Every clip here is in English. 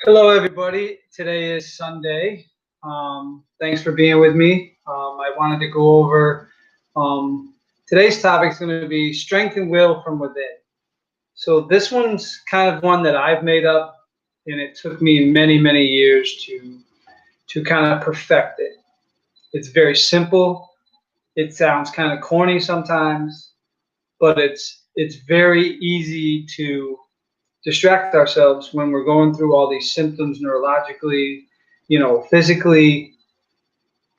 Hello, everybody. Today is Sunday. Thanks for being with me. I wanted to go over today's topic is going to be strength and will from within. So this one's kind of one that I've made up, and it took me many, many years to kind of perfect it. It's very simple. It sounds kind of corny sometimes, but it's very easy to distract ourselves when we're going through all these symptoms neurologically, physically,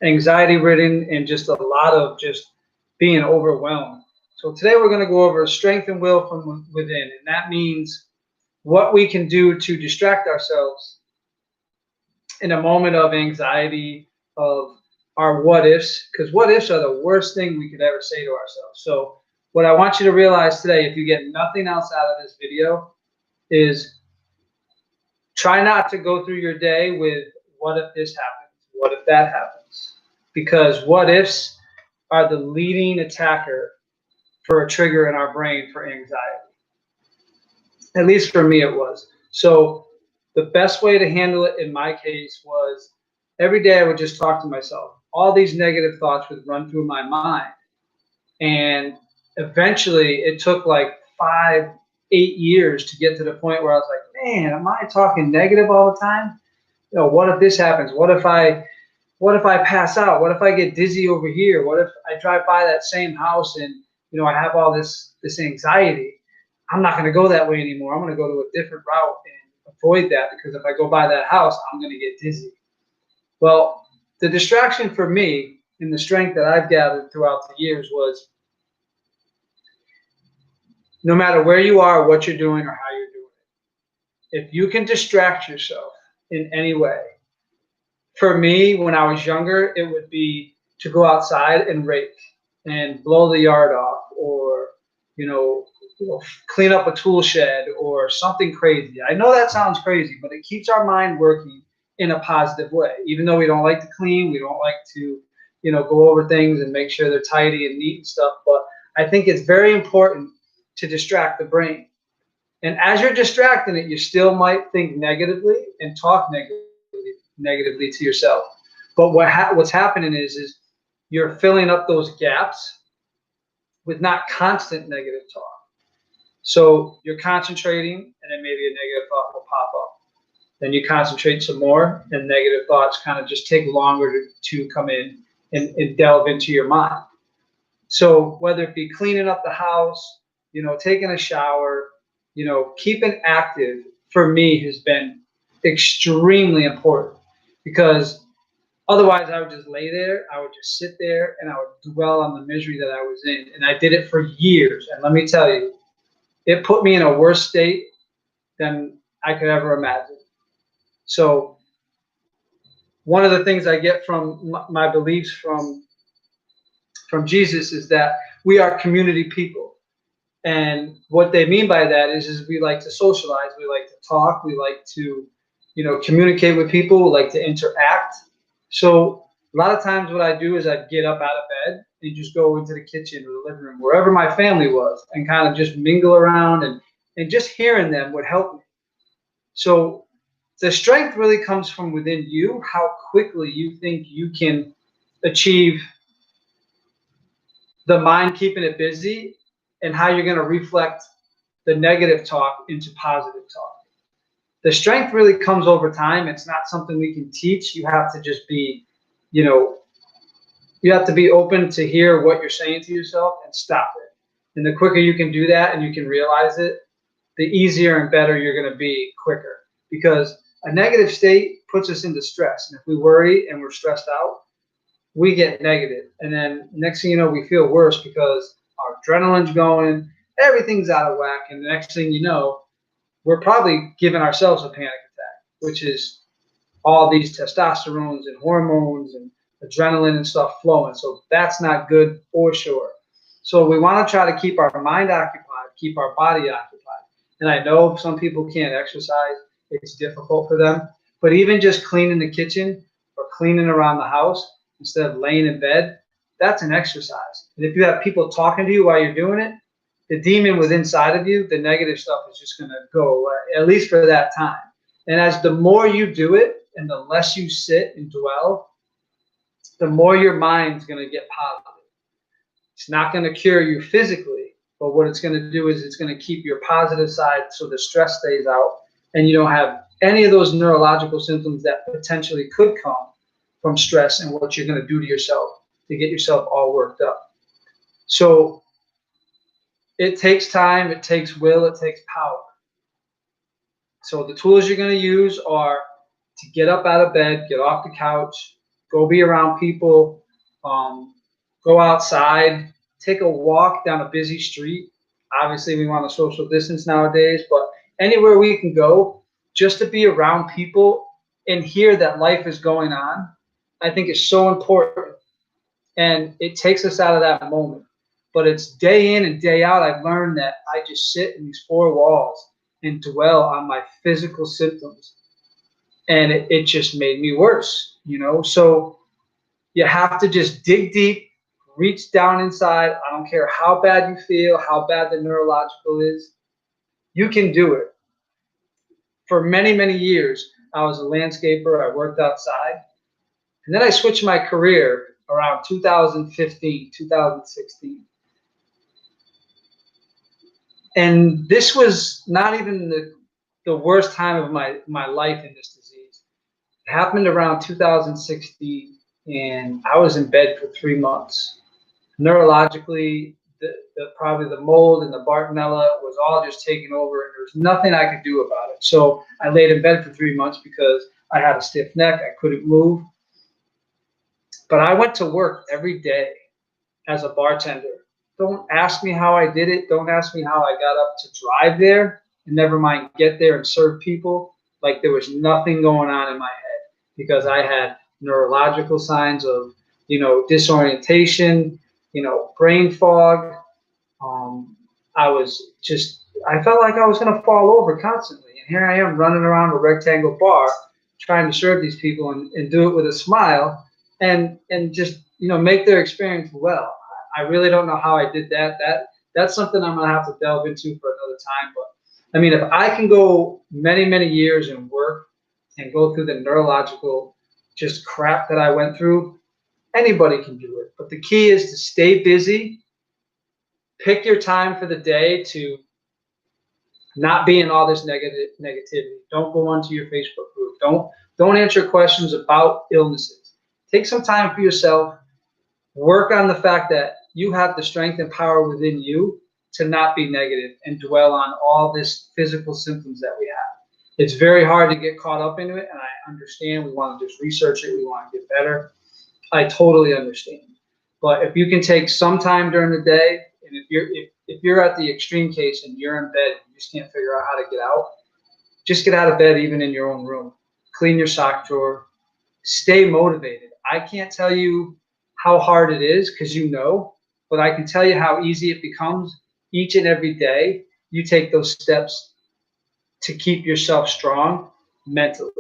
anxiety ridden, and just a lot of just being overwhelmed. So today we're going to go over strength and will from within, and that means what we can do to distract ourselves in a moment of anxiety, of our what ifs, because what ifs are the worst thing we could ever say to ourselves. So what I want you to realize today, if you get nothing else out of this video, is try not to go through your day with what if this happens, what if that happens, because what ifs are the leading attacker for a trigger in our brain for anxiety. At least for me, it was. So the best way to handle it in my case was every day I would just talk to myself. All these negative thoughts would run through my mind. And eventually it took like 5, 8 years to get to the point where I was like, man, am I talking negative all the time? What if this happens? What if I pass out? What if I get dizzy over here? What if I drive by that same house and I have all this anxiety? I'm not going to go that way anymore. I'm going to go to a different route and avoid that, because if I go by that house, I'm going to get dizzy. Well, the distraction for me and the strength that I've gathered throughout the years was no matter where you are, what you're doing, or how you're doing it, if you can distract yourself in any way. For me, when I was younger, it would be to go outside and rake and blow the yard off, or clean up a tool shed or something crazy. I know that sounds crazy, but it keeps our mind working in a positive way. Even though we don't like to clean, we don't like to, go over things and make sure they're tidy and neat and stuff. But I think it's very important to distract the brain. And as you're distracting it, you still might think negatively and talk negatively to yourself. But what's happening is you're filling up those gaps with not constant negative talk. So you're concentrating, and then maybe a negative thought will pop up. Then you concentrate some more, and negative thoughts kind of just take longer to come in and delve into your mind. So whether it be cleaning up the house, taking a shower, keeping active for me has been extremely important, because otherwise I would just lay there, I would just sit there, and I would dwell on the misery that I was in. And I did it for years. And let me tell you, it put me in a worse state than I could ever imagine. So one of the things I get from my beliefs from Jesus is that we are community people. And what they mean by that is we like to socialize, we like to talk, we like to, communicate with people, we like to interact. So a lot of times what I do is I'd get up out of bed and just go into the kitchen or the living room, wherever my family was, and kind of just mingle around, and just hearing them would help me. So the strength really comes from within you, how quickly you think you can achieve the mind keeping it busy, and how you're going to reflect the negative talk into positive talk. The strength really comes over time. It's not something we can teach. You have to just be, you have to be open to hear what you're saying to yourself and stop it. And the quicker you can do that and you can realize it, the easier and better you're going to be quicker. Because a negative state puts us into stress. And if we worry and we're stressed out, we get negative. And then next thing you know, we feel worse because our adrenaline's going, everything's out of whack. And the next thing you know, we're probably giving ourselves a panic attack, which is all these testosterones and hormones and adrenaline and stuff flowing. So that's not good for sure. So we want to try to keep our mind occupied, keep our body occupied. And I know some people can't exercise. It's difficult for them. But even just cleaning the kitchen or cleaning around the house instead of laying in bed, that's an exercise. And if you have people talking to you while you're doing it, the demon within inside of you, the negative stuff is just going to go away, at least for that time. And as the more you do it and the less you sit and dwell, the more your mind's going to get positive. It's not going to cure you physically, but what it's going to do is it's going to keep your positive side so the stress stays out and you don't have any of those neurological symptoms that potentially could come from stress and what you're going to do to yourself to get yourself all worked up. So it takes time, it takes will, it takes power. So the tools you're going to use are to get up out of bed, get off the couch, go be around people, go outside, take a walk down a busy street. Obviously, we want to social distance nowadays, but anywhere we can go just to be around people and hear that life is going on, I think is so important. And it takes us out of that moment. But it's day in and day out, I've learned that I just sit in these four walls and dwell on my physical symptoms. And it just made me worse, you know? So you have to just dig deep, reach down inside. I don't care how bad you feel, how bad the neurological is. You can do it. For many, many years, I was a landscaper. I worked outside. And then I switched my career around 2015, 2016. And this was not even the worst time of my life in this disease. It happened around 2016, and I was in bed for 3 months. Neurologically, probably the mold and the Bartonella was all just taking over, and there was nothing I could do about it. So I laid in bed for 3 months because I had a stiff neck. I couldn't move. But I went to work every day as a bartender. Don't ask me how I did it. Don't ask me how I got up to drive there, and never mind get there and serve people. Like there was nothing going on in my head because I had neurological signs of, disorientation, brain fog. I felt like I was going to fall over constantly. And here I am running around a rectangle bar trying to serve these people and do it with a smile and just, make their experience well. I really don't know how I did that. That's something I'm going to have to delve into for another time. But I mean, if I can go many, many years and work and go through the neurological just crap that I went through, anybody can do it. But the key is to stay busy. Pick your time for the day to not be in all this negativity. Don't go onto your Facebook group. Don't answer questions about illnesses. Take some time for yourself. Work on the fact that you have the strength and power within you to not be negative and dwell on all this physical symptoms that we have. It's very hard to get caught up into it, and I understand. We want to just research it. We want to get better. I totally understand. But if you can take some time during the day, and if you're at the extreme case and you're in bed and you just can't figure out how to get out, just get out of bed even in your own room. Clean your sock drawer. Stay motivated. I can't tell you how hard it is because but I can tell you how easy it becomes each and every day. You take those steps to keep yourself strong mentally.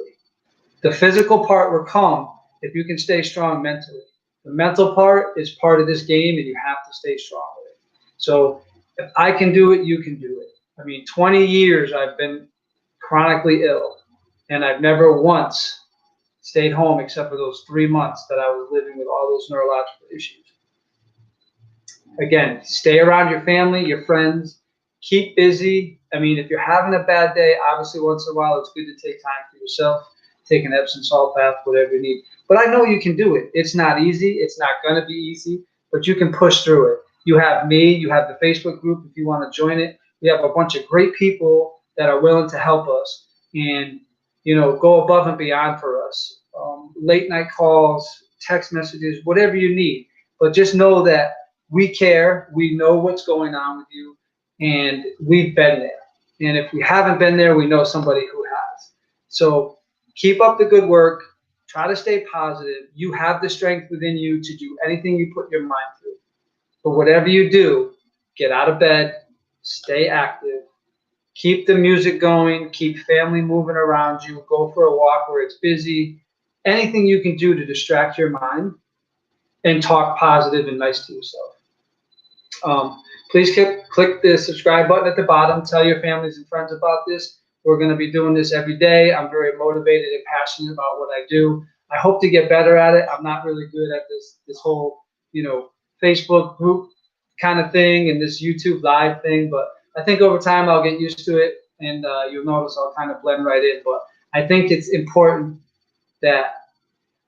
The physical part will come if you can stay strong mentally. The mental part is part of this game, and you have to stay strong with it. So if I can do it, you can do it. I mean, 20 years I've been chronically ill, and I've never once stayed home except for those 3 months that I was living with all those neurological issues. Again, stay around your family, your friends, keep busy. I mean, if you're having a bad day, obviously once in a while, it's good to take time for yourself, take an Epsom salt bath, whatever you need. But I know you can do it. It's not easy. It's not going to be easy, but you can push through it. You have me, you have the Facebook group if you want to join it. We have a bunch of great people that are willing to help us and, go above and beyond for us. Late night calls, text messages, whatever you need. But just know that we care. We know what's going on with you, and we've been there. And if we haven't been there, we know somebody who has. So keep up the good work. Try to stay positive. You have the strength within you to do anything you put your mind to. But whatever you do, get out of bed, stay active, keep the music going, keep family moving around you, go for a walk where it's busy. Anything you can do to distract your mind and talk positive and nice to yourself. Please click the subscribe button at the bottom. Tell your families and friends about this. We're going to be doing this every day. I'm very motivated and passionate about what I do. I hope to get better at it. I'm not really good at this whole, Facebook group kind of thing and this YouTube live thing, but I think over time I'll get used to it, and you'll notice I'll kind of blend right in. But I think it's important that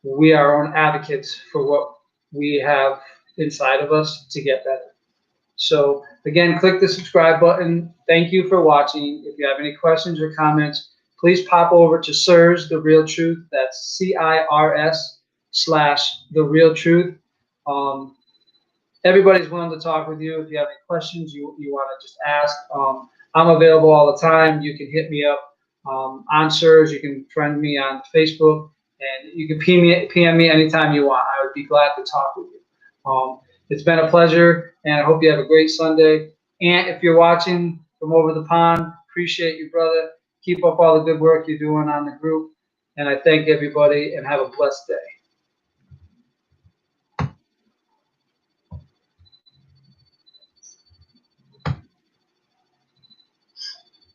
we are our own advocates for what we have inside of us to get better. So again, click the subscribe button. Thank you for watching. If you have any questions or comments, please pop over to CIRS The Real Truth. That's CIRS/The Real Truth. Everybody's willing to talk with you. If you have any questions you want to just ask, I'm available all the time. You can hit me up on CIRS. You can friend me on Facebook, and you can PM me anytime you want. I would be glad to talk with you. It's been a pleasure, and I hope you have a great Sunday. And if you're watching from over the pond, appreciate you, brother. Keep up all the good work you're doing on the group. And I thank everybody, and have a blessed day.